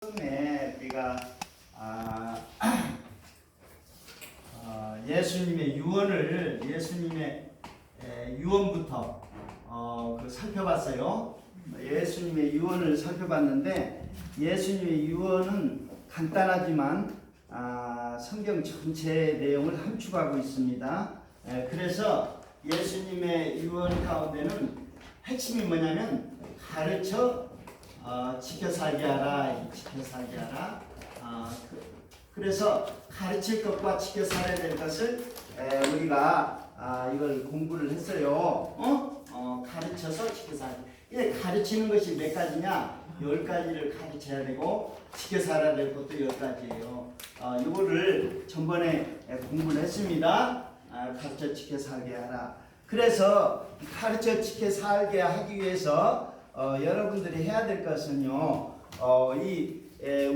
처음에 우리가 예수님의 유언부터 살펴봤어요. 예수님의 유언을 살펴봤는데 예수님의 유언은 간단하지만 성경 전체의 내용을 함축하고 있습니다. 그래서 예수님의 유언 가운데는 핵심이 뭐냐면 가르쳐 지켜 살게 하라, 지켜 살게 하라. 그래서 가르칠 것과 지켜 살아야 될 것을 우리가 이걸 공부를 했어요. 가르쳐서 지켜 살게. 이게 가르치는 것이 몇 가지냐? 10가지를 가르쳐야 되고 지켜 살아야 될 것도 10가지예요. 이거를 전번에 공부를 했습니다. 가르쳐 지켜 살게 하라. 그래서 가르쳐 지켜 살게 하기 위해서 여러분들이 해야 될 것은요,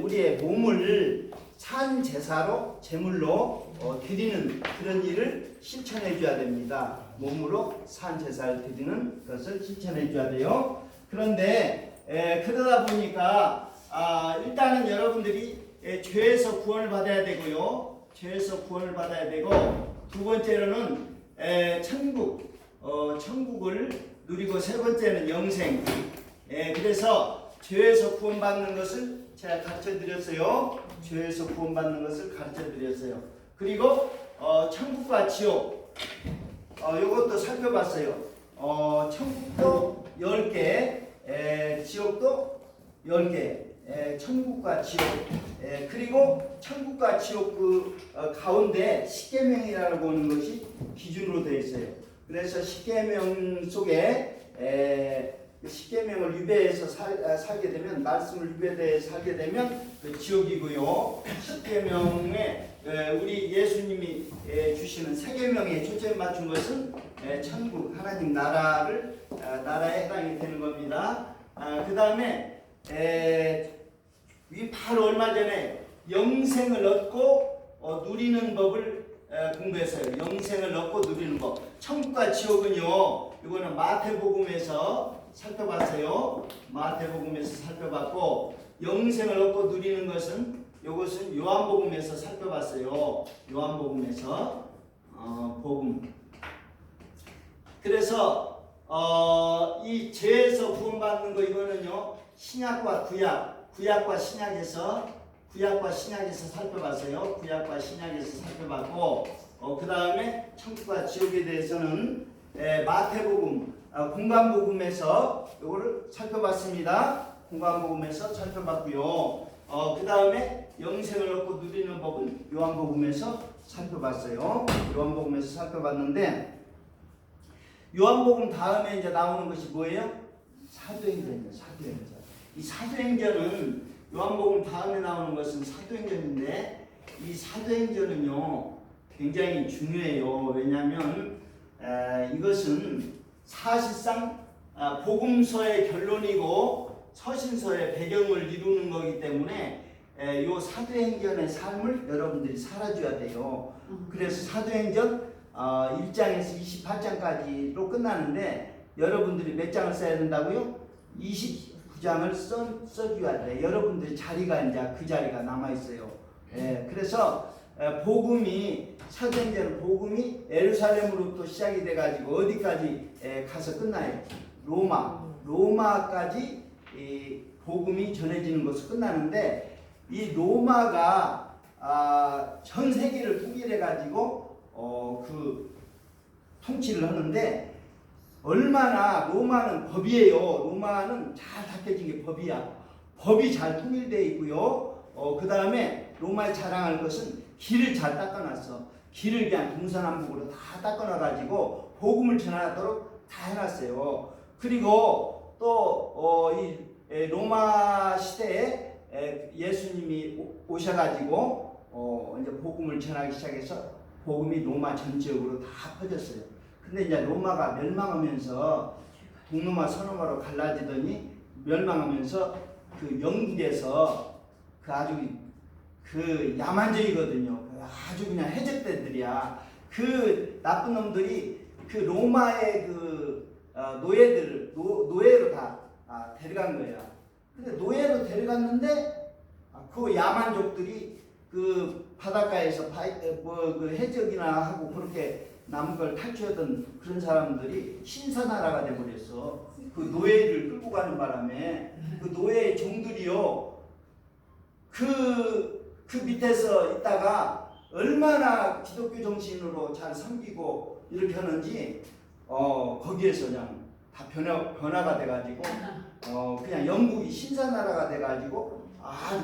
우리의 몸을 산 제사로 제물로 드리는 그런 일을 실천해 줘야 됩니다. 몸으로 산 제사를 드리는 것을 실천해 줘야 돼요. 그런데 그러다 보니까 일단은 여러분들이 죄에서 구원을 받아야 되고요. 죄에서 구원을 받아야 되고, 두 번째로는 천국을 누리고, 세 번째는 영생. 그래서 죄에서 구원받는 것을 제가 가르쳐 드렸어요. 죄에서 구원받는 것을 가르쳐 드렸어요. 그리고 천국과 지옥, 이것도 살펴봤어요. 천국도 10개, 지옥도 10개, 천국과 지옥. 그리고 천국과 지옥 가운데 십계명이라고 하는 것이 기준으로 되어 있어요. 그래서 십계명 속에 십계명을 유배해서 살게 되면, 말씀을 유배해서 살게 되면 지옥이고요. 십계명에 우리 예수님이 주시는 세 계명에 초점 맞춘 것은 천국, 하나님 나라에 해당이 되는 겁니다. 그 다음에 바로 얼마 전에 영생을 얻고 누리는 법을 공부했어요. 영생을 얻고 누리는 법. 천국과 지옥은요, 이거는 마태복음에서 살펴봤어요. 마태복음에서 살펴봤고, 영생을 얻고 누리는 것은 이것은 요한복음에서 살펴봤어요. 요한복음에서 복음. 그래서 이 죄에서 구원받는 거, 이거는요, 신약과 구약과 신약에서 살펴봤어요. 구약과 신약에서 살펴봤고, 그 다음에 천국과 지옥에 대해서는 마태복음, 공관복음에서 이거를 살펴봤습니다. 공관복음에서 살펴봤고요. 그 다음에 영생을 얻고 누리는 법은 요한복음에서 살펴봤어요. 요한복음에서 살펴봤는데, 요한복음 다음에 이제 나오는 것이 뭐예요? 사도행전이에요. 사도행전. 이 사도행전은 요한복음 다음에 나오는 것은 사도행전인데, 이 사도행전은요 굉장히 중요해요. 왜냐하면 이것은 사실상 복음서의 결론이고 서신서의 배경을 이루는 거기 때문에 이 사도행전의 삶을 여러분들이 살아줘야 돼요. 그래서 사도행전 1장에서 28장까지로 끝나는데, 여러분들이 몇 장을 써야 된다고요? 29장을 써줘야 돼요. 여러분들의 자리가 이제 그 자리가 남아있어요. 그래서 사도행전 복음이 예루살렘으로부터 시작이 돼가지고 어디까지 가서 끝나요? 로마까지 복음이 전해지는 것으로 끝나는데, 이 로마가 전 세계를 통일해가지고 통치를 하는데, 얼마나 로마는 법이에요. 로마는 잘 닦여진 게 법이야. 법이 잘 통일되어 있고요. 그 다음에 로마에 자랑할 것은 길을 잘 닦아놨어. 길을 그냥 동서남북으로 다 닦아놔가지고 복음을 전하도록 다 해놨어요. 그리고 또 이 로마 시대에 예수님이 오셔가지고 이제 복음을 전하기 시작해서 복음이 로마 전역으로 다 퍼졌어요. 근데 이제 로마가 멸망하면서 동로마 서로마로 갈라지더니, 멸망하면서 그 영국에서 아주 야만적이거든요. 아주 그냥 해적대들이야. 그 나쁜 놈들이 그 로마의 노예들을 노예로 다 데려간 거야. 근데 노예로 데려갔는데 그 야만족들이 그 바닷가에서 그 해적이나 하고 그렇게 남은 걸 탈취하던 그런 사람들이 신사나라가 돼버렸어. 그 노예를 끌고 가는 바람에 그 노예 종들이요 그 밑에서 있다가 얼마나 기독교 정신으로 잘 섬기고 이렇게 하는지 거기에서 그냥 다 변화가 돼가지고 그냥 영국이 신사나라가 돼가지고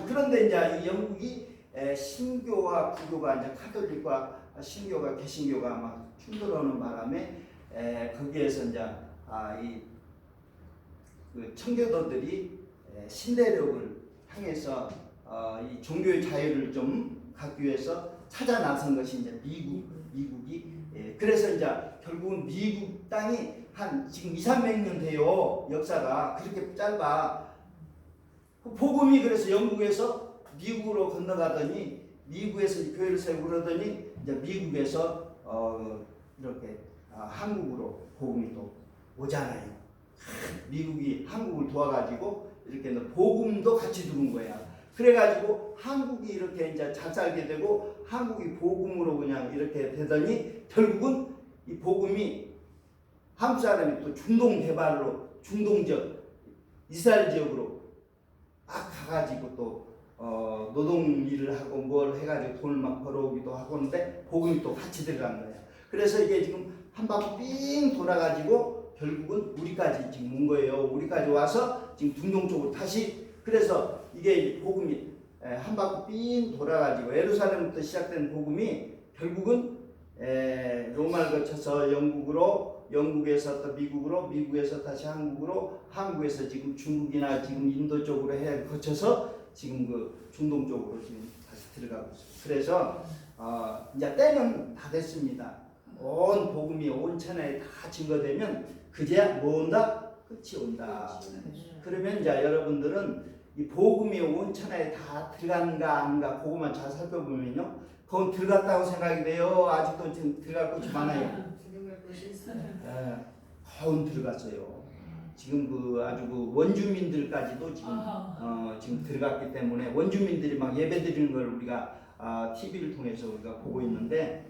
그런데 이제 이 영국이 신교와 부교가 이제 카톨릭과 신교가 개신교가 막 충돌하는 바람에 거기에서 이제 그 청교도들이 신대륙을 향해서 이 종교의 자유를 좀 갖기 위해서 찾아 나선 것이 이제 미국이 그래서 이제 결국은 미국 땅이 한 지금 200~300년 돼요. 역사가 그렇게 짧아. 복음이 그래서 영국에서 미국으로 건너가더니 미국에서 교회를 세우고 그러더니 이제 미국에서 이렇게 한국으로 복음이 또 오잖아요. 미국이 한국을 도와가지고 이렇게 복음도 같이 들은 거야. 그래가지고 한국이 이렇게 이제 잘 살게 되고 한국이 복음으로 그냥 이렇게 되더니 결국은 이 복음이 한국 사람이 또 중동 개발로 중동 지역 이스라엘 지역으로 막 가가지고 또 노동 일을 하고 뭘 해가지고 돈을 막 벌어오기도 하고 하는데 복음이 또 같이 들어간 거야. 그래서 이게 지금 한 바퀴 삥 돌아가지고 결국은 우리까지 지금 온 거예요. 우리까지 와서 지금 중동 쪽으로 다시 그래서 이게 복음이 한 바퀴 삥 돌아가지고 예루살렘부터 시작된 복음이 결국은 로마를 거쳐서 영국에서 또 미국으로 미국에서 다시 한국에서 지금 중국이나 지금 인도 쪽으로 거쳐서 지금 그 중동 쪽으로 지금 다시 들어가고 있습니다. 그래서 이제 때는 다 됐습니다. 온 복음이 온 천하에 다 증거되면 그제야 뭐 온다? 끝이 온다. 그러면 이제 여러분들은 이 복음이 온 천하에 다 들어간가 아닌가 그것만 잘 살펴보면요. 그건 들어갔다고 생각이 돼요. 아직도 지금 들어갈 곳이 많아요. 거의 들어갔어요. 지금 아주 원주민들까지도 지금 들어갔기 때문에 원주민들이 막 예배드리는 걸 우리가 TV를 통해서 우리가 보고 있는데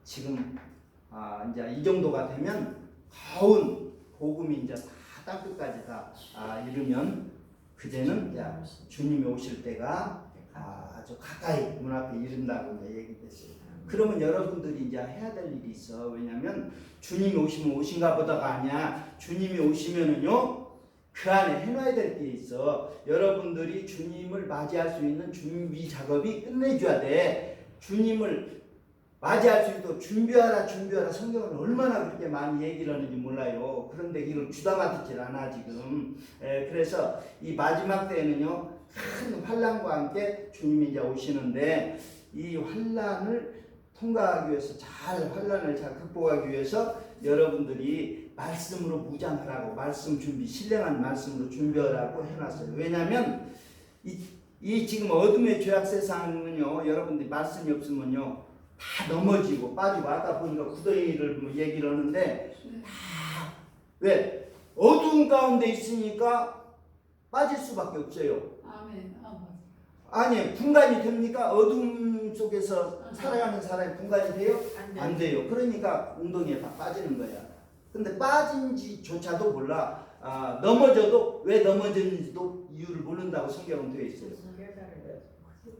지금 이제 이 정도가 되면 거운 복음이 이제 다 땅끝까지 다 이르면 그제는 이제 주님이 오실 때가 아주 가까이 문 앞에 이른다고 얘기됐어요. 그러면 여러분들이 이제 해야 될 일이 있어. 왜냐면 주님이 오시면 오신가 보다가 아니야. 주님이 오시면은요 그 안에 해놔야 될 게 있어. 여러분들이 주님을 맞이할 수 있는 준비 작업이 끝내줘야 돼. 주님을 맞이할 수 있도록 준비하라. 성경은 얼마나 그렇게 많이 얘기를 하는지 몰라요. 그런데 이걸 주다가 듣질 않아 지금. 그래서 이 마지막 때에는요 큰 환난과 함께 주님이 이제 오시는데 이 환난을 통과하기 위해서 환난을 잘 극복하기 위해서 여러분들이 말씀으로 무장하라고 말씀 준비 신령한 말씀으로 준비하라고 해놨어요. 왜냐하면 이 지금 어둠의 죄악 세상은요 여러분들이 말씀이 없으면요 다 넘어지고 빠지고 아까 보니까 구덩이를 얘기를 하는데 다 왜 어두운 가운데 있으니까 빠질 수밖에 없어요. 아멘. 아니 분간이 됩니까? 어둠 속에서 살아가는 사람이 분간이 돼요? 안 돼요. 그러니까 웅덩이에 다 빠지는 거야. 근데 빠진지조차도 몰라. 넘어져도 왜 넘어졌는지도 이유를 모른다고 성경은 되어 있어요.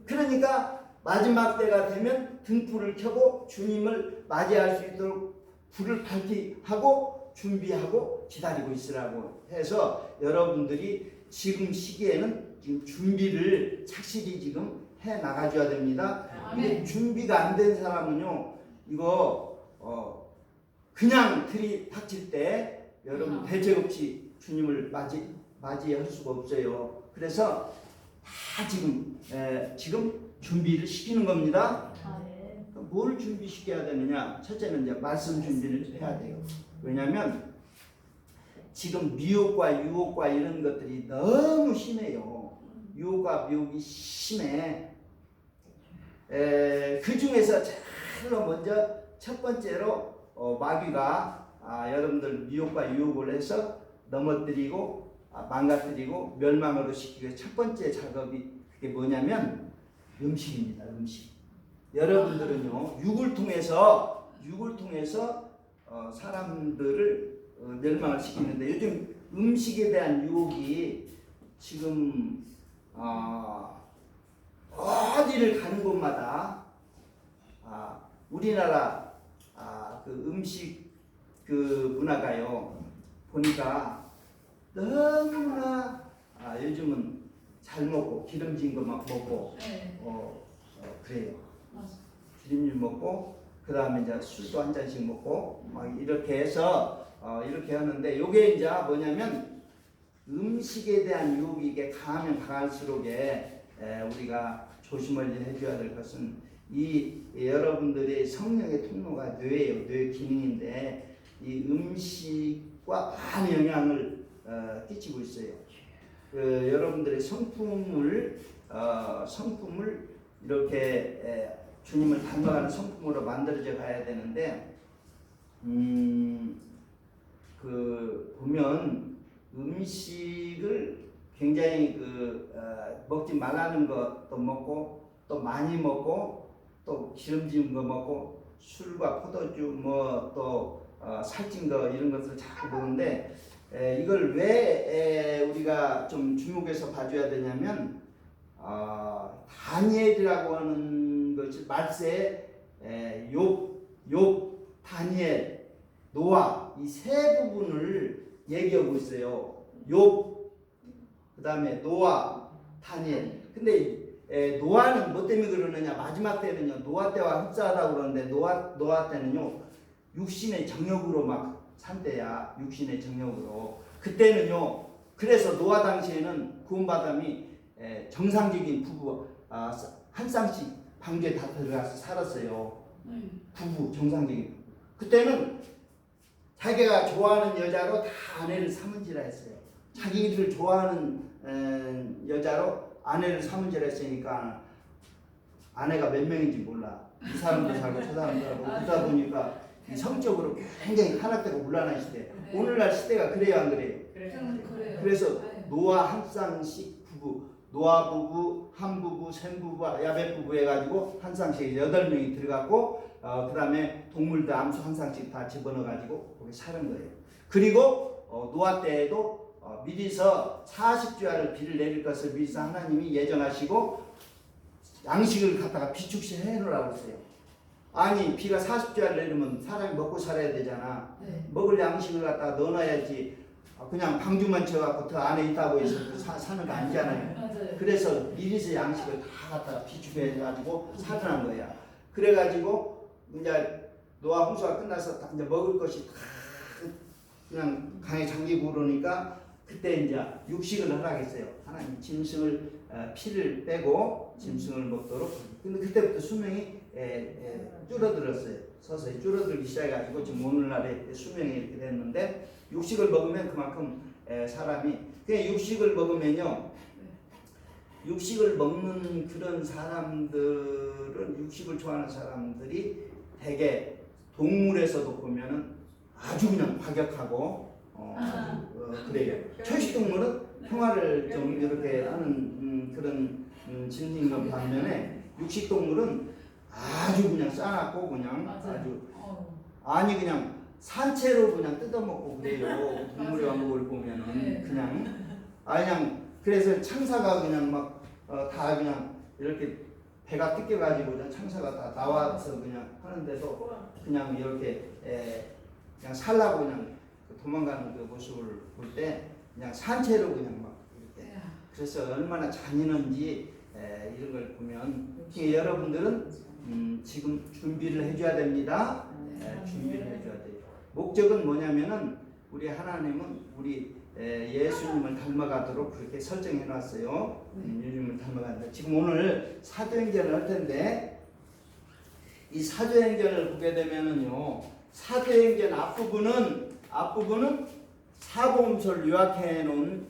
그러니까 마지막 때가 되면 등불을 켜고 주님을 맞이할 수 있도록 불을 밝히 하고 준비하고 기다리고 있으라고 해서 여러분들이 지금 시기에는 지금 준비를 착실히 지금 해 나가줘야 됩니다. 이게 준비가 안 된 사람은요 이거 그냥 들이닥칠 때 여러분 대책 없이 주님을 맞이할 수가 없어요. 그래서 다 지금 준비를 시키는 겁니다. 뭘 준비시켜야 되느냐? 첫째는 이제 말씀 준비를 해야 돼요. 왜냐하면 지금 미혹과 유혹과 이런 것들이 너무 심해요. 유혹과 미혹이 심해. 그 중에서 제일 먼저 첫 번째로 마귀가 여러분들 미혹과 유혹을 해서 넘어뜨리고 망가뜨리고 멸망으로 시키기 위해 첫 번째 작업이 그게 뭐냐면 음식입니다. 음식. 여러분들은요 육을 통해서 사람들을 멸망을 시키는데 요즘 음식에 대한 유혹이 지금 어디를 가는 곳마다 우리나라 그 음식 그 문화가요 보니까 너무나 요즘은 잘 먹고 기름진 거 막 먹고 그래요. 맞아. 기름진 먹고 그 다음에 이제 술도 한 잔씩 먹고 막 이렇게 해서 이렇게 하는데 요게 이제 뭐냐면 음식에 대한 유혹이 이게 강하면 강할수록 우리가 조심을 해줘야 될 것은 이 여러분들의 성령의 통로가 뇌예요. 뇌 기능인데 이 음식과 많은 영향을 끼치고 있어요. 여러분들의 성품을 이렇게 주님을 닮아가는 성품으로 만들어져 가야 되는데 보면 음식을 굉장히 먹지 말라는 것도 먹고 또 많이 먹고 또 기름진 거 먹고 술과 포도주 뭐 또 살찐 거 이런 것을 자꾸 먹는데 이걸 왜 우리가 좀 주목해서 봐줘야 되냐면 다니엘이라고 하는 것이 말세에 욥, 다니엘, 노아 이 세 부분을 얘기하고 있어요. 욥, 그 다음에 노아, 다니엘. 근데 노아는 뭐 때문에 그러느냐? 마지막 때는요 노아 때와 흡사하다고 그러는데 노아 때는요 육신의 정욕으로 막 산대야. 육신의 정욕으로. 그때는요 그래서 노아 당시에는 구원받음이 정상적인 부부 한 쌍씩 방주에 다 들어가서 살았어요. 부부 정상적인 부부. 그때는 자기가 좋아하는 여자로 다 아내를 삼은지라 했어요. 자기를 좋아하는 여자로 아내를 삼은지라 했으니까 아내가 몇 명인지 몰라. 이 사람도 살고 저 사람도 살고 그러다 보니까 성적으로 굉장히 타락되고 물란한 시대. 오늘날 시대가 그래요 안 그래요? 그래서 노아 한 쌍씩 부부, 노아 부부, 함 부부, 셈 부부, 야벳 부부 해가지고 한 쌍씩 8명이 들어갔고 그 다음에 동물들 암수 한 쌍씩 다 집어넣어가지고 거기 사는 거예요. 그리고 노아 때에도 미리서 40주야를 비를 내릴 것을 미리서 하나님이 예정하시고 양식을 갖다가 비축시 해놓으라고 했어요. 아니 비가 40주야를 내리면 사람이 먹고 살아야 되잖아. 먹을 양식을 갖다가 넣어놔야지 그냥 방주만 쳐갖고 더 안에 있다고 해서 사는 거 아니잖아요. 그래서 미리서 양식을 다 갖다가 비축해가지고 살아난 거야. 그래가지고 이제 노아 홍수가 끝나서 이제 먹을 것이 다 그냥 강에 잠기고 그러니까 그때 이제 육식을 허락했어요. 하나님 짐승을 피를 빼고 짐승을 먹도록. 근데 그때부터 수명이 줄어들었어요. 서서히 줄어들기 시작해가지고 지금 오늘날의 수명이 이렇게 됐는데 육식을 먹으면 그만큼 사람이 그냥 육식을 먹으면요. 육식을 먹는 그런 사람들은 육식을 좋아하는 사람들이 대개 동물에서도 보면은 아주 그냥 과격하고 그래요. 초식동물은 평화를 좀 이렇게 하는 그런 진징과 반면에 육식동물은 아주 그냥 싸놨고 그냥 아주 아니 그냥 산채로 그냥 뜯어먹고 그래요. 동물의 왕국을 보면은 그냥 그래서 창사가 그냥 막 다 그냥 이렇게 배가 뜯겨가지고 그냥 창사가 다 나와서 그냥 하는데도 그냥 이렇게 그냥 살라고 그냥 도망가는 그 모습을 볼 때 그냥 산채로 그냥 막 이렇게 그래서 얼마나 잔인한지 이런 걸 보면 여러분들은 지금 준비를 해줘야 됩니다. 준비를 해줘야 돼요. 목적은 뭐냐면은 우리 하나님은 우리 예수님을 닮아가도록 그렇게 설정해 놨어요. 예수님을 닮아간다. 지금 오늘 사도행전을 할 텐데 이 사도행전을 보게 되면은요. 사도행전 앞부분은 사복음서를 요약해 놓은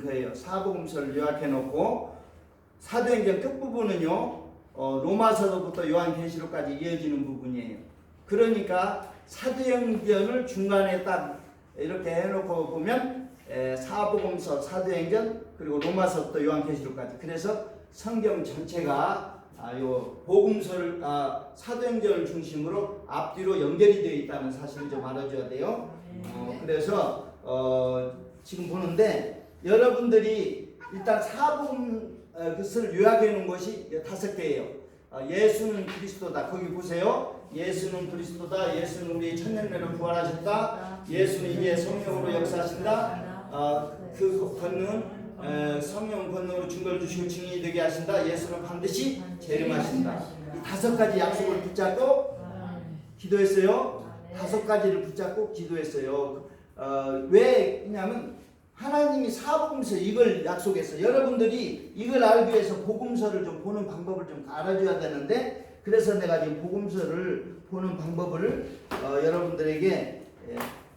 거예요. 사복음서를 요약해 놓고 사도행전 끝부분은요. 로마서로부터 요한계시록까지 이어지는 부분이에요. 그러니까 사도행전을 중간에 딱 이렇게 해놓고 보면 사복음서, 사도행전, 그리고 로마서부터 요한계시록까지. 그래서 성경 전체가 요 복음서를 사도행전을 중심으로 앞뒤로 연결이 되어 있다는 사실을 좀 알아줘야 돼요. 그래서 지금 보는데 여러분들이 일단 사복음 것을 요약해 놓은 것이 5개예요. 예수는 그리스도다. 거기 보세요. 예수는 그리스도다. 예수는 우리 천년매로 부활하셨다. 예수는 이제 성령으로 역사하신다. 그 권능은 성령 권능으로 증거를 주시고 증인이 되게 하신다. 예수는 반드시 재림하신다. 이 5가지 약속을 붙잡고 기도했어요. 5가지를 붙잡고 기도했어요. 왜 그냐면 하나님이 사복음서 이걸 약속했어요. 여러분들이 이걸 알기 위해서 복음서를 좀 보는 방법을 좀 알아줘야 되는데, 그래서 내가 지금 복음서를 보는 방법을 여러분들에게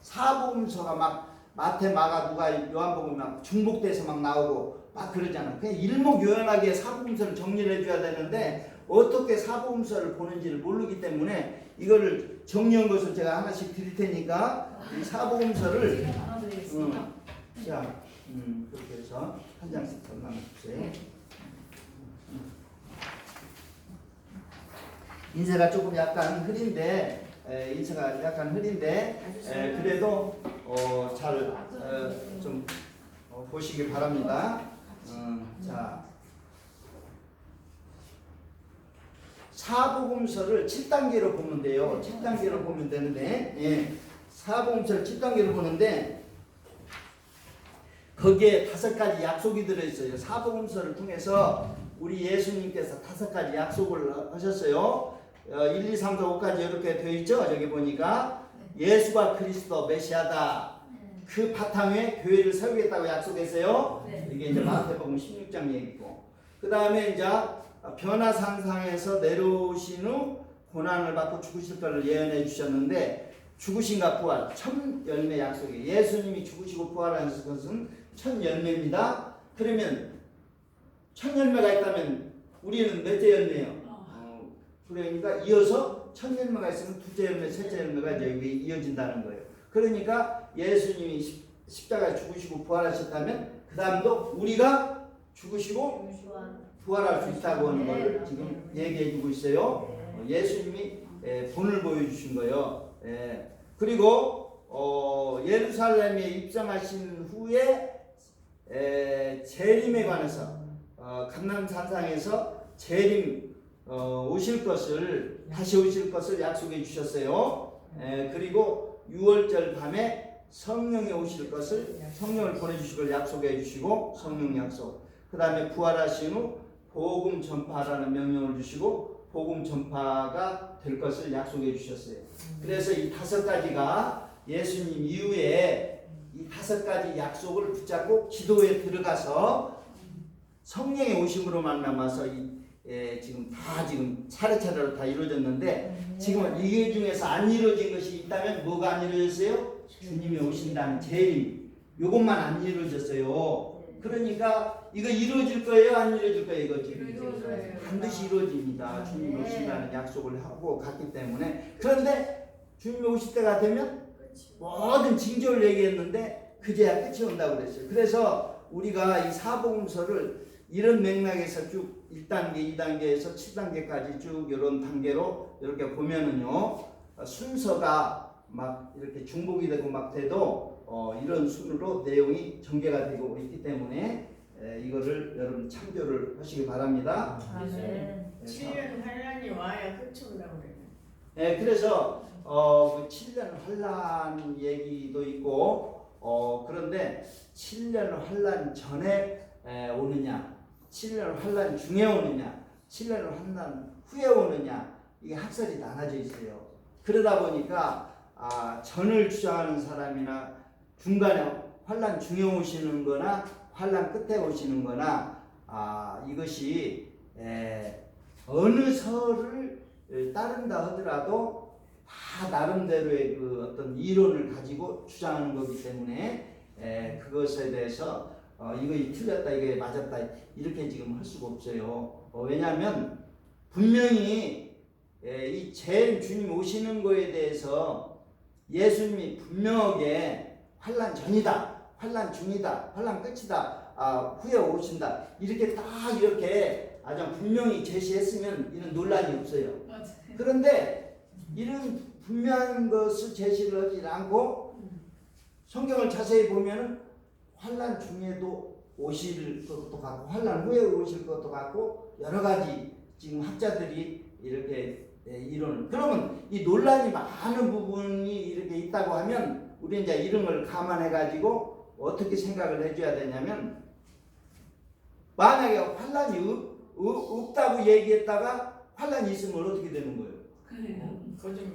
사복음서가 막 마태, 마가, 누가, 요한복음이 막 중복돼서 막 나오고 막 그러잖아. 그냥 일목요연하게 사복음서를 정리를 해줘야 되는데 어떻게 사복음서를 보는지를 모르기 때문에 이거를 정리한 것을 제가 하나씩 드릴 테니까 이 사복음서를 자, 그렇게 해서 한 장씩 더 나눠주세요. 인쇄가 조금 약간 흐린데, 그래도 잘 좀 보시기 바랍니다. 자, 사복음서를 7단계로 보면 돼요. 7단계로 보면 되는데, 사복음서를 7단계로 보는데 거기에 5가지 약속이 들어있어요. 사복음서를 통해서 우리 예수님께서 5가지 약속을 하셨어요. 1, 2, 3, 4, 5까지 이렇게 되어 있죠. 저기 보니까 예수가 그리스도 메시아다. 그 바탕에 교회를 세우겠다고 약속했어요. 이게 이제 마태복음 16장 얘기고, 그 다음에 이제 변화산상에서 내려오신 후 고난을 받고 죽으실 것을 예언해 주셨는데, 죽으신가 부활, 첫 열매 약속이에요. 예수님이 죽으시고 부활하신 것은 첫 열매입니다. 그러면 첫 열매가 있다면 우리는 몇째 열매예요? 그러니까 이어서 첫 열매가 있으면 둘째 열매, 셋째 열매가 이제 여기 이어진다는 거예요. 그러니까 예수님이 십자가에 죽으시고 부활하셨다면 그 다음도 우리가 죽으시고 부활할 수 있다고 하는 걸 지금 얘기해 주고 있어요. 예수님이 본을 보여주신 거예요. 그리고 예루살렘에 입성하신 후에 재림에 관해서 감람산상에서 재림 오실 것을, 다시 오실 것을 약속해 주셨어요. 그리고 6월절 밤에 성령이 오실 것을, 성령을 보내주실 걸 약속해 주시고, 성령 약속. 그 다음에 부활하신 후 복음 전파라는 명령을 주시고 복음 전파가 될 것을 약속해 주셨어요. 그래서 이 5가지가 예수님 이후에 이 5가지 약속을 붙잡고 기도에 들어가서 성령의 오심으로 만남아서 지금 차례차례로 다 이루어졌는데, 지금은 이게 중에서 안 이루어진 것이 있다면 뭐가 안 이루어졌어요? 주님이 오신다는 재림, 이것만 안 이루어졌어요. 그러니까 이거 이루어질 거예요, 안 이루어질 거예요? 이거 지금 반드시 이루어집니다. 주님이 오신다는 약속을 하고 갔기 때문에. 그런데 주님이 오실 때가 되면 모든 징조를 얘기했는데 그제야 끝이 온다고 그랬어요. 그래서 우리가 이 사복음서를 이런 맥락에서 쭉 1단계, 2단계에서 7단계까지 쭉 이런 단계로 이렇게 보면은요, 순서가 막 이렇게 중복이 되고 막 돼도 이런 순으로 내용이 전개가 되고 있기 때문에 이거를 여러분 참조를 하시기 바랍니다. 7년 환란이 와야 끝이 온다고 그래요. 네, 그래서 그 7년 환란 얘기도 있고, 그런데 7년 환란 전에 오느냐, 7년 환란 중에 오느냐, 7년 환란 후에 오느냐, 이게 학설이 나눠져 있어요. 그러다 보니까 전을 주장하는 사람이나 중간에 환란 중에 오시는 거나 환란 끝에 오시는 거나 이것이 어느 설을 따른다 하더라도 다 나름대로의 그 어떤 이론을 가지고 주장하는 거기 때문에 그것에 대해서 이거 틀렸다, 이게 맞았다 이렇게 지금 할 수가 없어요. 왜냐하면 분명히 이 재림, 주님 오시는 거에 대해서 예수님이 분명하게 환란 전이다, 환난 중이다, 환난 끝이다, 후에 오신다, 이렇게 딱 이렇게 아주 분명히 제시했으면 이런 논란이 없어요. 그런데 이런 분명한 것을 제시를 하지 않고 성경을 자세히 보면은 환난 중에도 오실 것도 같고 환난 후에 오실 것도 같고 여러 가지 지금 학자들이 이렇게 이론을, 그러면 이 논란이 많은 부분이 이렇게 있다고 하면 우리 이제 이런 걸 감안해 가지고 어떻게 생각을 해줘야 되냐면, 만약에 환난이 없다고 얘기했다가 환난이 있으면 어떻게 되는 거예요?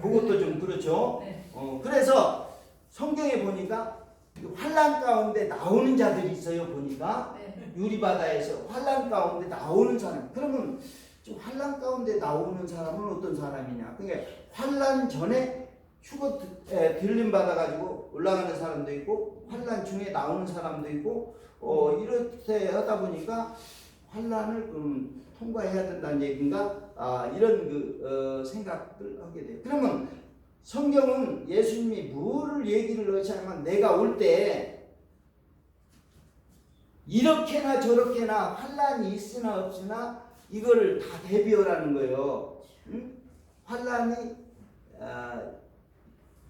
그것도 좀 그렇죠. 네. 그래서 성경에 보니까 환난 가운데 나오는 자들이 있어요. 보니까 네. 유리바다에서 환난 가운데 나오는 사람. 그러면 좀 환난 가운데 나오는 사람은 어떤 사람이냐? 그러니까 환난 전에 들림 받아가지고 올라가는 사람도 있고 환난 중에 나오는 사람도 있고 이렇게 하다 보니까 환난을 통과해야 된다는 얘기인가? 이런 생각을 하게 돼요. 그러면 성경은 예수님이 뭐를 얘기를 하시냐면, 내가 올 때 이렇게나 저렇게나 환난이 있으나 없으나 이거를 다 대비하라는 거예요. 응? 환난이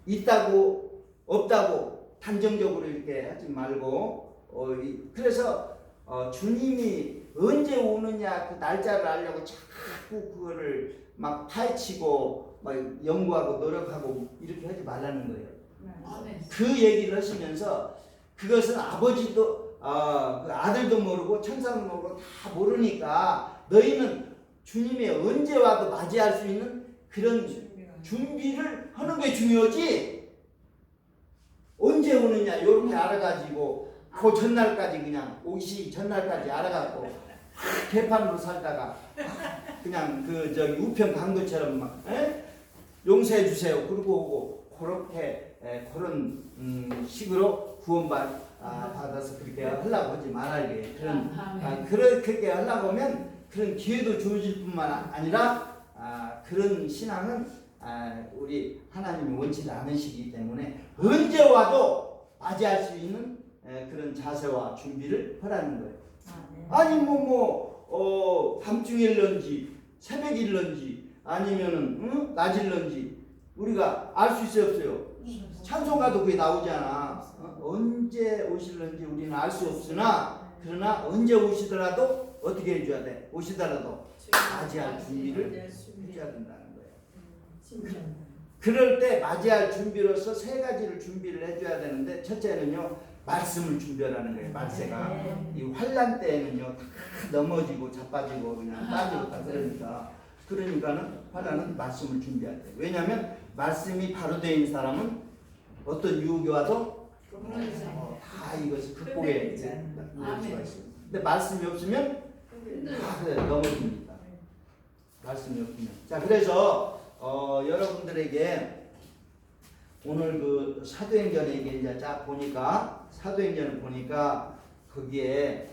있다고 없다고 단정적으로 이렇게 하지 말고, 그래서 주님이 언제 오느냐 그 날짜를 알려고 자꾸 그거를 막 파헤치고 막 연구하고 노력하고 이렇게 하지 말라는 거예요. 네. 그 얘기를 하시면서 그것은 아버지도 그 아들도 모르고 천사도 모르고 다 모르니까 너희는 주님이 언제 와도 맞이할 수 있는 그런 준비를 하는 게 중요하지, 언제 오느냐 이렇게 알아가지고 그 전날까지 그냥 오시 전날까지 알아갖고 개판으로 살다가 그냥 우편 간 것처럼 막 용서해 주세요 그러고 오고 그렇게 그런 식으로 받아서 그렇게 하려고 하지 말아야 그렇게 하려고 하면 그런 기회도 주어질 뿐만 아니라 그런 신앙은 우리 하나님이 원치 않으시기 때문에 언제 와도 맞이할 수 있는 그런 자세와 준비를 하라는 거예요. 아니 밤중일런지 새벽일런지 아니면은 낮일런지 우리가 알 수 있어요 없어요? 찬송가도 그게 나오잖아. 언제 오실런지 우리는 알 수 없으나 그러나 언제 오시더라도 어떻게 해줘야 돼? 오시더라도 맞이할 준비를 해줘야 된다는 거예요. 그럴 때 맞이할 준비로서 세 가지를 준비를 해줘야 되는데, 첫째는요 말씀을 준비하라는 거예요. 말세가 이 환난 때에는요 다 넘어지고 자빠지고 그냥 빠지고 다 그러니까는 환난은 말씀을 준비해야 돼요. 왜냐하면 말씀이 바로 된 사람은 어떤 유혹이 와도 다 이것을 극복해 놓을 수가 있어요. 근데 말씀이 없으면 다 넘어집니다. 말씀이 없으면. 자, 그래서 여러분들에게 오늘 그 사도행전에 이제 쫙 보니까 사도행전을 보니까 거기에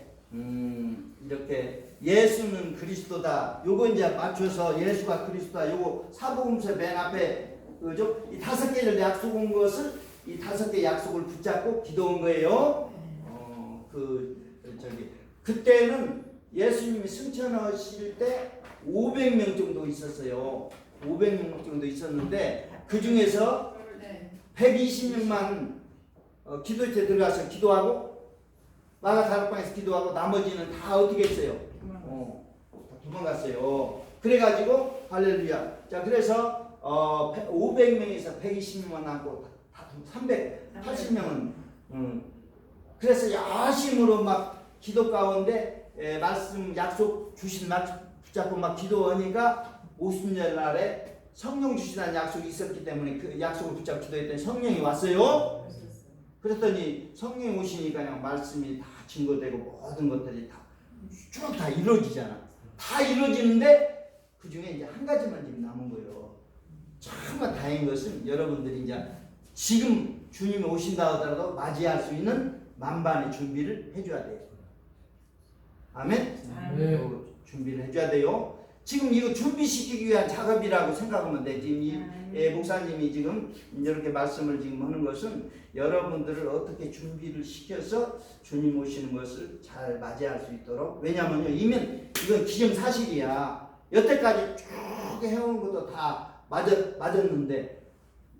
이렇게 예수는 그리스도다. 요거 이제 맞춰서 예수가 그리스도다. 요거 사복음서 맨 앞에 그죠? 이 5개를 약속한 것을 이 5개 약속을 붙잡고 기도한 거예요. 그때는 예수님이 승천하실 때 500명 정도 있었어요. 500명 정도 있었는데 그 중에서 120명만 기도실에 들어가서 기도하고 마가 다락방에서 기도하고 나머지는 다 어떻게 했어요? 도망갔어요. 그래가지고 할렐루야. 자, 그래서 500명에서 120명만 남고 380명은 그래서 야심으로 막 기도 가운데 말씀 약속 주신 말씀 붙잡고 막 기도하니까 50년 날에 성령 주시다는 약속이 있었기 때문에 그 약속을 붙잡고 기도했더니 성령이 왔어요. 그랬더니 성령이 오시니까 그냥 말씀이 다 증거되고 모든 것들이 쭉 다 이루어지잖아. 다 이루어지는데 그 중에 이제 한 가지만 지금 남은 거예요. 정말 다행인 것은 여러분들이 이제 지금 주님이 오신다 하더라도 맞이할 수 있는 만반의 준비를 해줘야 돼요. 아멘? 네. 준비를 해줘야 돼요. 지금 이거 준비시키기 위한 작업이라고 생각하면 돼. 지금 이 목사님이 지금 이렇게 말씀을 지금 하는 것은 여러분들을 어떻게 준비를 시켜서 주님 오시는 것을 잘 맞이할 수 있도록. 왜냐면요, 이건 기정사실이야. 여태까지 쭉 해온 것도 다 맞았는데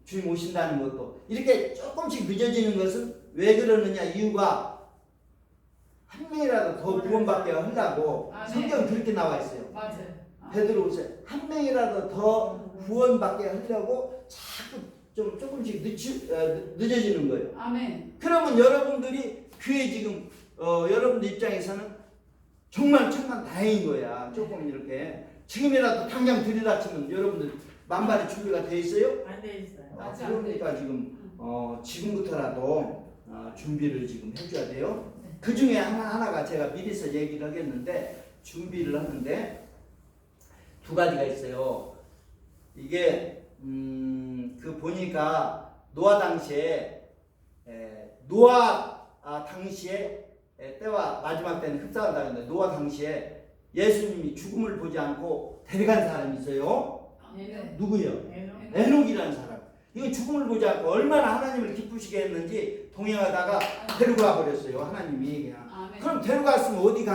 주님 오신다는 것도 이렇게 조금씩 늦어지는 것은 왜 그러느냐, 이유가 한 명이라도 더 구원받게 하려고. 성경은 그렇게 나와 있어요. 맞아요. 베드로후서 한 명이라도 더 구원받게 하려고 자꾸 좀 조금씩 늦어지는 거예요. 아멘. 그러면 여러분들이 그에 지금 여러분들 입장에서는 정말 천만 다행인 거야. 조금 이렇게 지금이라도 당장 들이닥치면 여러분들 만반의 준비가 돼 있어요? 안 돼 있어요. 맞아, 안 그러니까 지금 지금부터라도 준비를 지금 해줘야 돼요. 네. 그 중에 하나가 제가 미리서 얘기를 하겠는데, 준비를 하는데 두 가지가 있어요. 이게 그 보니까 노아 당시에 때와 마지막 때는 흡사하다 했는데, 노아 당시에 예수님이 죽음을 보지 않고 데려간 사람이 있어요. 네. 누구요? 에녹. 에녹이라는 사람. 이거 죽음을 보지 않고 얼마나 하나님을 기쁘시게 했는지 동행하다가 데려가 버렸어요. 하나님이 그냥. 아멘. 그럼 데려갔으면 어디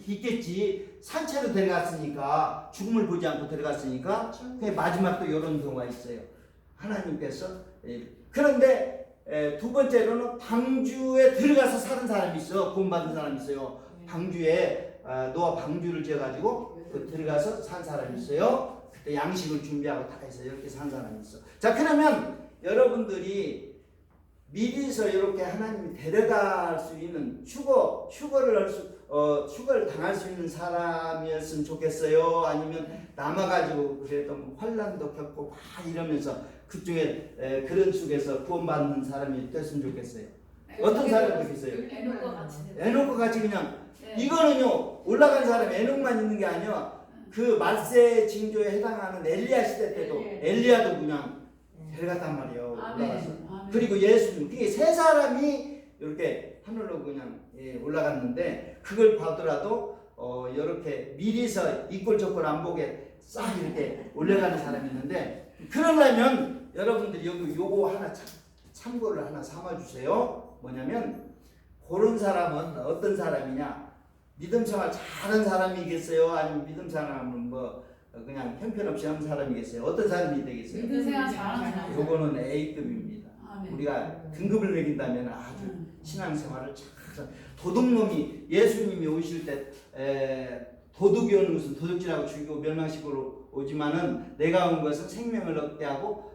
있겠지. 산채로 데려갔으니까, 죽음을 보지 않고 데려갔으니까. 그냥 마지막도 이런 경우가 있어요. 하나님께서. 그런데 두 번째로는 방주에 들어가서 사는 사람이 있어. 구원받은 사람이 있어요. 방주에 노아 방주를 지어가지고 들어가서 산 사람이 있어요. 그때 양식을 준비하고 다 해서 이렇게 산 사람이 있어. 자, 그러면 여러분들이 미리서 이렇게 하나님이 데려갈 수 있는 휴거를 당할 수 있는 사람이었으면 좋겠어요? 아니면 남아가지고 그래도 뭐 환난도 겪고 막 이러면서 그중에 그런 속에서 구원받는 사람이 됐으면 좋겠어요? 어떤 사람이 좋겠어요? 에녹과 같이. 에녹과 같이 그냥. 네. 이거는요, 올라간 사람이 에녹만 있는 게 아니야. 그 말세 징조에 해당하는 엘리야 시대 때도 엘리야도 그냥 데려갔단 말이에요. 올라가서. 아멘. 그리고 예수님, 그게 세 사람이 이렇게 하늘로 그냥 올라갔는데, 그걸 봐더라도 이렇게 미리서 이꼴 저꼴 안 보게 싹 이렇게 올라가는 사람이 있는데, 그러려면 여러분들이 요거 하나 참고를 하나 삼아주세요. 뭐냐면, 그런 사람은 어떤 사람이냐? 믿음 생활 잘하는 사람이겠어요? 아니면 믿음 생활은 뭐 그냥 형편없이 하는 사람이겠어요? 어떤 사람이 되겠어요? 믿음 생활 잘하는 사람. 요거는 A급입니다. 아멘. 우리가 등급을 매긴다면 아주 신앙생활을 잘, 도둑놈이 예수님이 오실 때 도둑이 오는 것은 도둑질하고 죽이고 멸망시키고 오지만은 내가 온 것은 생명을 얻게 하고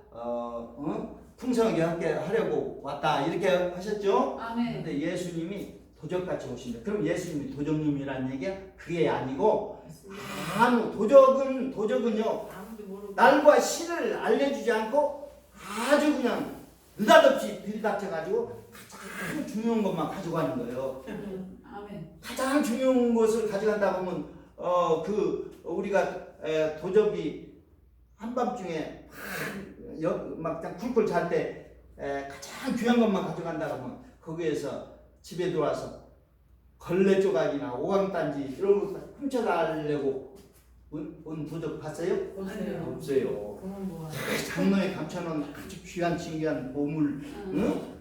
풍성하게 함께 하려고 왔다, 이렇게 하셨죠? 아멘. 근데 예수님이 도적같이 오신다. 그럼 예수님이 도적놈이라는 얘기야? 그게 아니고, 도적은요, 아무도 모르고. 날과 시를 알려주지 않고 아주 그냥 느닷없이 들이닥쳐가지고 가장 중요한 것만 가져가는 거예요. 아멘. 가장 중요한 것을 가져간다 보면 우리가 도적이 한밤중에 막 쿨쿨 잘 때 가장 귀한 것만 가져간다 보면 거기에서 집에 들어와서 걸레 조각이나 오광단지 이런 거 훔쳐달라고 온 도적 봤어요? 없어요. 없어요. 그만 뭐. 장로에 감춰놓은 아주 귀한 진귀한 보물,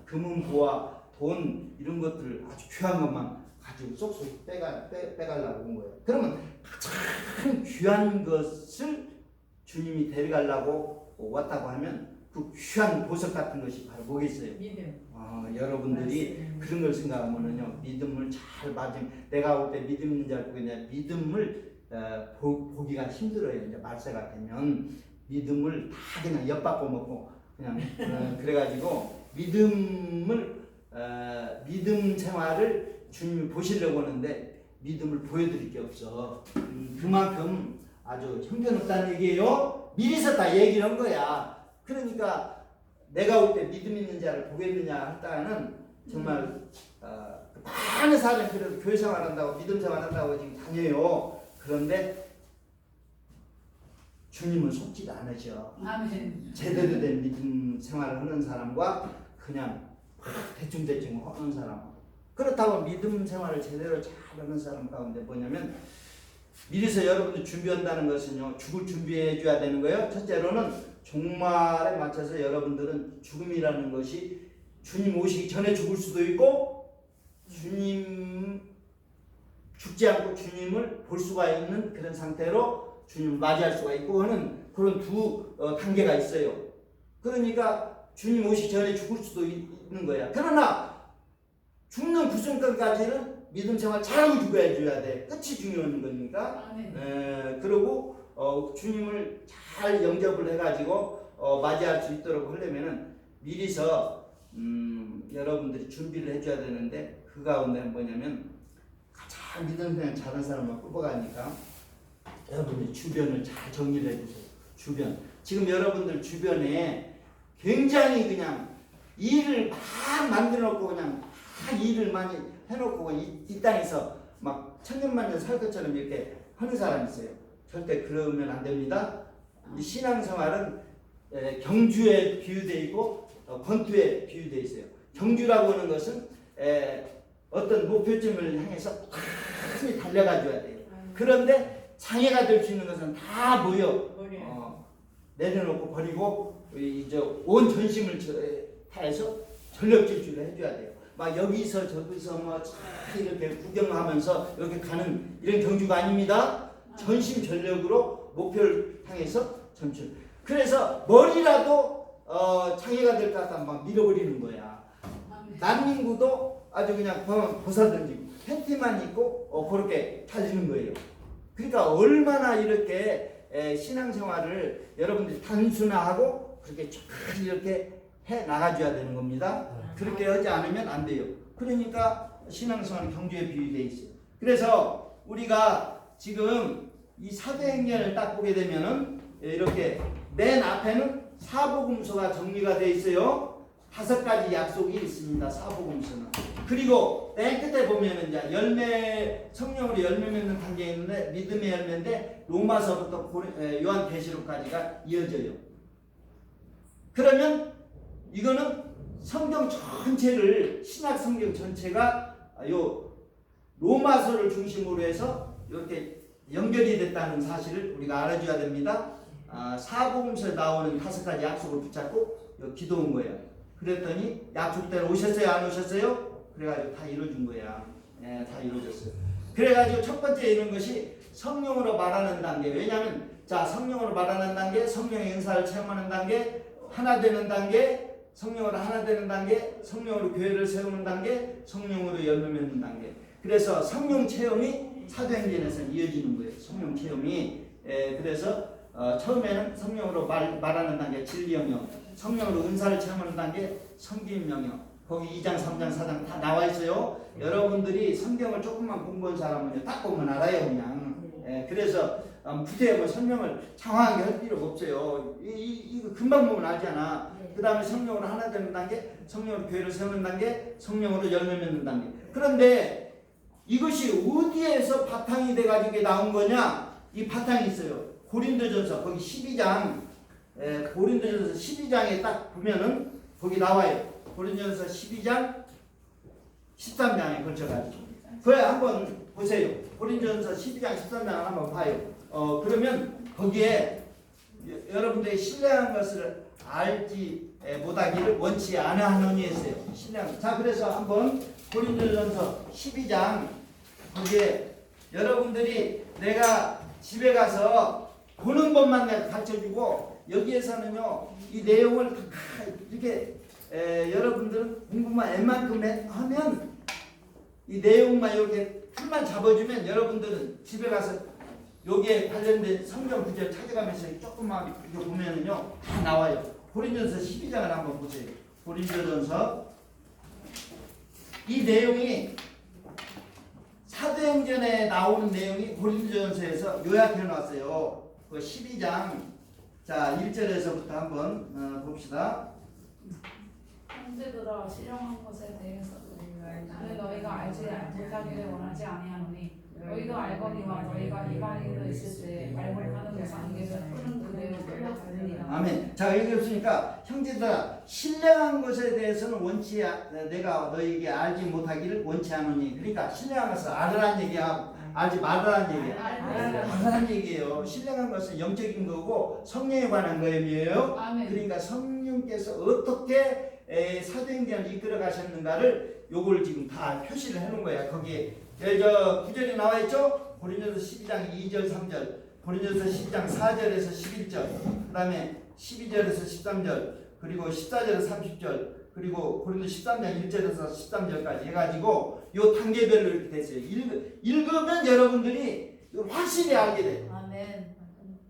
금은보화, 돈 이런 것들을 아주 귀한 것만 가지고 쏙쏙 빼가려고 온 거예요. 그러면 가장 귀한 것을 주님이 데려가려고 왔다고 하면 그 귀한 보석 같은 것이 바로 뭐겠어요? 믿음. 여러분들이 그런 걸 생각하면은요, 믿음을 잘 맞으면, 내가 올 때 믿음 있는 자를 보겠냐, 믿음을 보기가 힘들어요. 이제 말세가 되면 믿음을 다 그냥 엿바꿔 먹고 그냥 그래가지고 믿음 생활을 주님이 보시려고 하는데 믿음을 보여드릴 게 없어. 그만큼 아주 형편없다는 얘기예요. 미리서 다 얘기를 한 거야. 그러니까 내가 올 때 믿음 있는 자를 보겠느냐 했다가는 정말 많은 사람이 그래도 교회 생활한다고 믿음 생활한다고 지금 다녀요. 그런데 주님은 속지도 않으셔. 아멘. 제대로 된 믿음 생활을 하는 사람과 그냥 대충대충 하는 사람. 그렇다고 믿음 생활을 제대로 잘하는 사람 가운데 뭐냐면 미리서 여러분들 준비한다는 것은요, 죽을 준비해 줘야 되는 거예요. 첫째로는 종말에 맞춰서 여러분들은 죽음이라는 것이 주님 오시기 전에 죽을 수도 있고, 주님 죽지 않고 주님을 볼 수가 있는 그런 상태로 주님을 맞이할 수가 있고 하는 그런 두 단계가 있어요. 그러니까 주님 오시기 전에 죽을 수도 있는 거야. 그러나 죽는 그 순간까지는 믿음 생활 잘하고 죽어야 줘야 돼. 끝이 중요한 거니까. 아멘. 그리고 주님을 잘 영접을 해가지고 맞이할 수 있도록 하려면은 미리서 여러분들이 준비를 해줘야 되는데, 그 가운데 뭐냐면 가장 믿음 생활 잘하는 사람만 뽑아가니까 여러분들 주변을 잘 정리를 해주세요. 주변. 지금 여러분들 주변에 굉장히 그냥 일을 막 만들어 놓고 그냥 막 일을 많이 해놓고 이 땅에서 막 천년만년 살 것처럼 이렇게 하는 사람이 있어요. 절대 그러면 안 됩니다. 우리 신앙생활은 경주에 비유되어 있고 권투에 비유되어 있어요. 경주라고 하는 것은 어떤 목표점을 향해서 많이 달려가줘야 돼요. 그런데 장애가 될 수 있는 것은 다 모여 내려놓고 버리고 이제 온 전심을 다해서 전력 질주를 해줘야 돼요. 막 여기서 저기서 뭐 이렇게 구경하면서 이렇게 가는 이런 경주가 아닙니다. 전심 전력으로 목표를 향해서 전출. 그래서 머리라도 장애가 될 것 같다 막 밀어버리는 거야. 난민구도 아주 그냥 벗어던지고 팬티만 입고 그렇게 달리는 거예요. 그러니까 얼마나 이렇게 신앙생활을 여러분들이 단순화하고 그렇게 쭉 이렇게 해 나가줘야 되는 겁니다. 그렇게 하지 않으면 안 돼요. 그러니까 신앙생활은 경주에 비유되어 있어요. 그래서 우리가 지금 이 사도행전을 딱 보게 되면은 이렇게 맨 앞에는 사복음서가 정리가 되어 있어요. 5가지 약속이 있습니다. 사복음서는. 그리고 맨 끝에 보면은 이제 열매, 성령으로 열매 맺는 단계에 있는데 믿음의 열매인데 로마서부터 요한계시록까지가 이어져요. 그러면 이거는 성경 전체를, 신약 성경 전체가 요 로마서를 중심으로 해서 이렇게 연결이 됐다는 사실을 우리가 알아줘야 됩니다. 사복음서에 나오는 5가지 약속을 붙잡고 기도한 거예요. 그랬더니 약속대로 오셨어요? 안 오셨어요? 그래가지고 다 이루어진 거야. 다 이루어졌어요. 그래가지고 첫 번째 이런 것이 성령으로 말하는 단계. 왜냐하면 자, 성령으로 말하는 단계, 성령의 은사를 체험하는 단계, 하나 되는 단계, 성령으로 하나 되는 단계, 성령으로 교회를 세우는 단계, 성령으로 열매 맺는 단계. 그래서 성령 체험이 사도행전에서 이어지는 거예요. 성령 체험이. 그래서 처음에는 성령으로 말하는 단계 진리 영역, 성령으로 은사를 체험하는 단계 섬김 영역. 거기 2장, 3장, 4장 다 나와 있어요. 여러분들이 성경을 조금만 공부한 사람은 딱 보면 알아요, 그냥. 그래서 구태여 뭐 설명을 장황하게 할 필요가 없어요. 이거 금방 보면 알잖아. 그 다음에 성령으로 하나 되는 단계, 성령으로 교회를 세우는 단계, 성령으로 열매 맺는 단계. 그런데 이것이 어디에서 바탕이 돼가지고 나온 거냐? 이 바탕이 있어요. 고린도전서 거기 12장, 고린도전서 12장에 딱 보면은 거기 나와요. 고린도전서 12장, 13장에 걸쳐가지고. 그래 한번 보세요. 고린도전서 12장, 13장을 한번 봐요. 그러면 거기에 여러분들이 신뢰한 것을 알지 못하기를 원치 않아하노니 했어요. 신뢰한. 자, 그래서 한번 고린도전서 12장 거기에 여러분들이 내가 집에 가서 보는 법만 가르쳐주고 여기에서는요 이 내용을 이렇게 여러분들은 공부만 웬만큼 하면 이 내용만 이렇게 틀만 잡아주면 여러분들은 집에 가서 여기에 관련된 성경 구절 찾아가면서 조금만 이렇게 보면은요 다 나와요. 고린도전서 12장을 한번 보세요. 고린도전서 이 내용이 사도행전에 나오는 내용이 고린도전서에서 요약해 놨어요. 그 12장 자 1절에서부터 한번 봅시다. 형제들아 실령한 것에 대해서 나는 너희가 알지 못하기를 원하지 아니하노니 너희도 알거니와 너희가 이방인으로 있을 때 말 못하는 관계를 푸는 그대로 끌려가느니라. 아멘. 자 여기 없으니까 형제들아 신령한 것에 대해서는 원치 내가 너희에게 알지 못하기를 원치 않으니 그러니까 신령한 것을 알으란 얘기야. 알지 말라는 얘기예요. 알아요. 말라는 얘기예요. 신령한 것은 영적인 거고 성령에 관한 거예요. 아멘. 그러니까 성령께서 어떻게 사도행전을 이끌어 가셨는가를 요걸 지금 다 표시를 해놓은 거야. 거기에 저 9절에 나와 있죠. 고린도서 12장 2절 3절, 고린도서 12장 4절에서 11절, 그 다음에 12절에서 13절, 그리고 14절에서 30절, 그리고 고린도 13장 1절에서 13절까지 해가지고 요 단계별로 이렇게 됐어요. 읽으면 여러분들이 확실히 알게 돼. 아멘.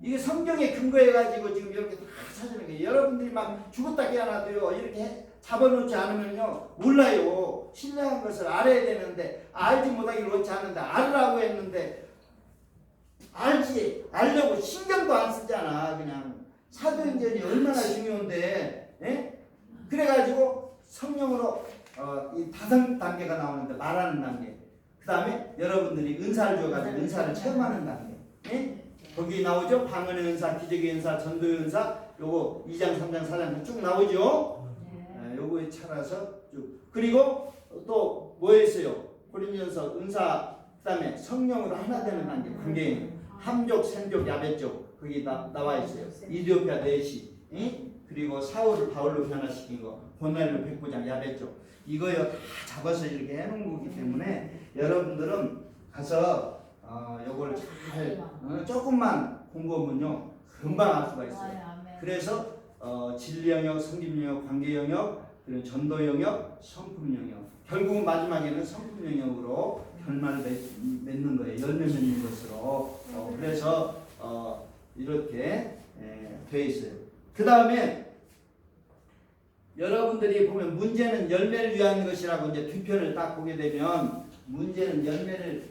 이게 성경에 근거해가지고 지금 이렇게 다 찾아낸 거예요. 여러분들이 막 죽었다 깨어나도요 이렇게 잡아놓지 않으면요 몰라요. 신령한 것을 알아야 되는데 알지 못하기를 원치 않는데 알으라고 했는데 알려고 신경도 안 쓰잖아. 그냥 사도행전이 얼마나 중요한데, 예? 그래가지고 성령으로 이 다섯 단계가 나오는데 말하는 단계, 그 다음에 여러분들이 은사를 줘가지고 은사를 체험하는 단계, 예? 거기 나오죠. 방언의 은사, 기적의 은사, 전도의 은사, 요거 2장, 3장, 4장 쭉 나오죠. 요거에 차라서 쭉. 그리고 또 뭐 했어요? 고린도전서 은사, 그 다음에 성령으로 하나 되는 단계, 관계, 함족, 샘족, 야벳족 거기 나와 있어요. 이디오피아 내시, 그리고 사울을 바울로 변화시킨 거, 고넬료 백부장, 야벳족 이거요 다 잡아서 이렇게 해놓은 거기 때문에 여러분들은 가서 요걸 잘 조금만 공부하면요 금방 알 수가 있어요. 그래서 진리 영역, 성김 영역, 관계 영역, 그리고 전도 영역, 성품 영역, 결국은 마지막에는 성품 영역으로 결말을 맺는 거예요. 열매 맺는 것으로. 그래서 이렇게 되어 있어요. 그 다음에 여러분들이 보면 문제는 열매를 위한 것이라고 이제 두 편을 딱 보게 되면 문제는 열매를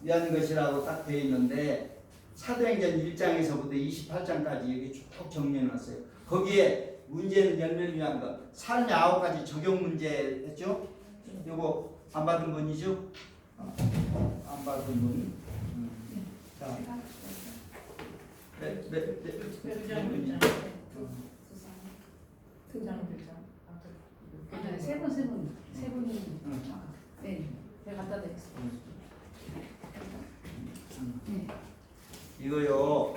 위한 것이라고 딱 되어 있는데 사도행전 1장에서부터 28장까지 여기 쭉 정리해놨어요. 거기에 문제는 열매를 위한 것, 삶의 9가지 적용 문제 했죠? 요거 안 받은 분이죠? 안 받은 분. 자, 세 분이 네, 제가 갖다 드렸어요. 네. 이거요.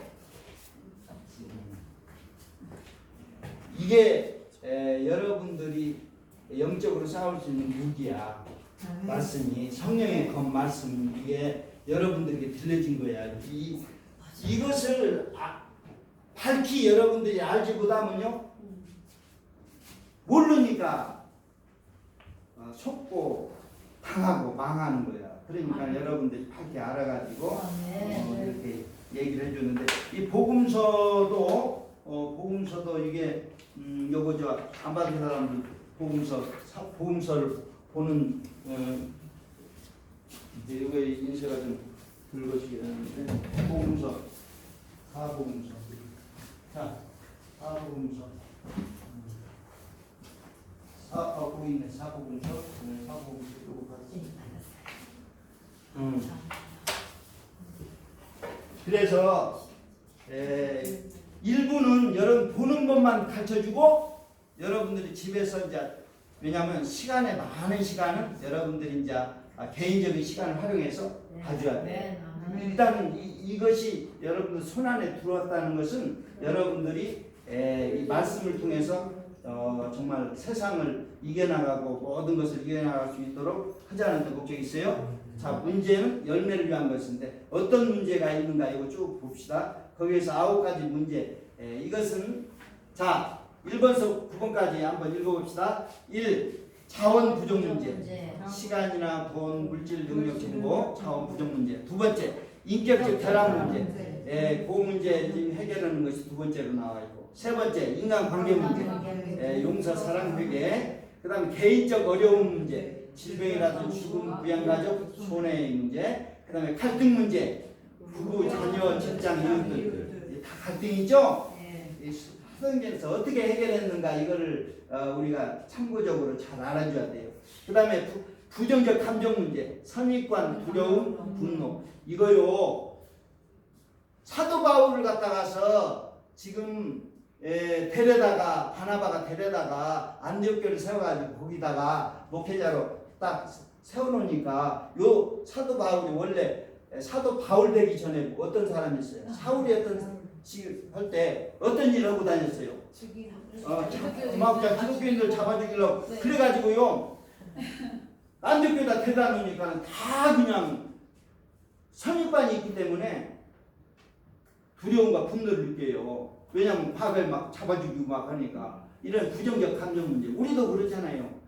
이게 여러분들이 영적으로 싸울 수 있는 무기야. 말씀이 성령의 그 말씀 이게 여러분들에게 들려진 거야. 이것을 밝히 여러분들이 알지 못하면요 모르니까 속고 당하고 망하는 거야. 그러니까 여러분들이 밝히 알아가지고 이렇게 얘기를 해주는데 이 복음서도 이게 요거 저 안 받은 사람들 복음서를 보는 이거 인쇄가 좀 굵어지게 되는데 복음서 사복음서 자 사복음서 보고 있네. 사복음서 사복음서 요거 봤지? 그래서 일부는 여러분 보는 것만 가르쳐주고 여러분들이 집에서 이제 왜냐하면 시간에 많은 시간은 여러분들이 이제 개인적인 시간을 활용해서 가져야 돼. 일단은 이것이 여러분들 손 안에 들어왔다는 것은 여러분들이 이 말씀을 통해서 정말 세상을 이겨나가고 모든 것을 이겨나갈 수 있도록 하자는 목적이 있어요. 자, 문제는 열매를 위한 것인데 어떤 문제가 있는가 이거 쭉 봅시다. 거기에서 9가지 문제. 이것은 자 1번서 9번까지 한번 읽어봅시다. 1. 자원 부족 문제. 시간이나 돈, 물질, 능력, 정보, 자원 부족 문제. 두 번째, 인격적 결함 문제. 그 문제 지금 해결하는 것이 두 번째로 나와 있고. 세 번째, 인간 관계 문제. 용서, 사랑, 회개. 그다음에 개인적 어려움 문제. 질병이라든지 죽음, 부양가족, 손해의 문제. 그다음에 갈등 문제. 부부, 자녀, 직장, 이웃들. 다 갈등이죠? 사도행전에서 어떻게 해결했는가 이거를 우리가 참고적으로 잘 알아줘야 돼요. 그 다음에 부정적 감정 문제, 선입관, 두려움, 분노 이거요. 사도 바울을 갖다가서 지금 데려다가 바나바가 데려다가 안디옥교를 세워가지고 거기다가 목회자로 딱 세워놓으니까 요 사도 바울이 원래 사도 바울 되기 전에 어떤 사람이었어요? 사울이었던 할때 어떤 일을 하고 다녔어요? 막 기독교인들 잡아주기로 네. 그래가지고요 남대교에다 데려다 놓으니까 다 그냥 선입관이 있기 때문에 두려움과 분노를 느껴요. 왜냐하면 과거에 막 잡아주기고 막 하니까 이런 부정적 감정 문제 우리도 그렇잖아요.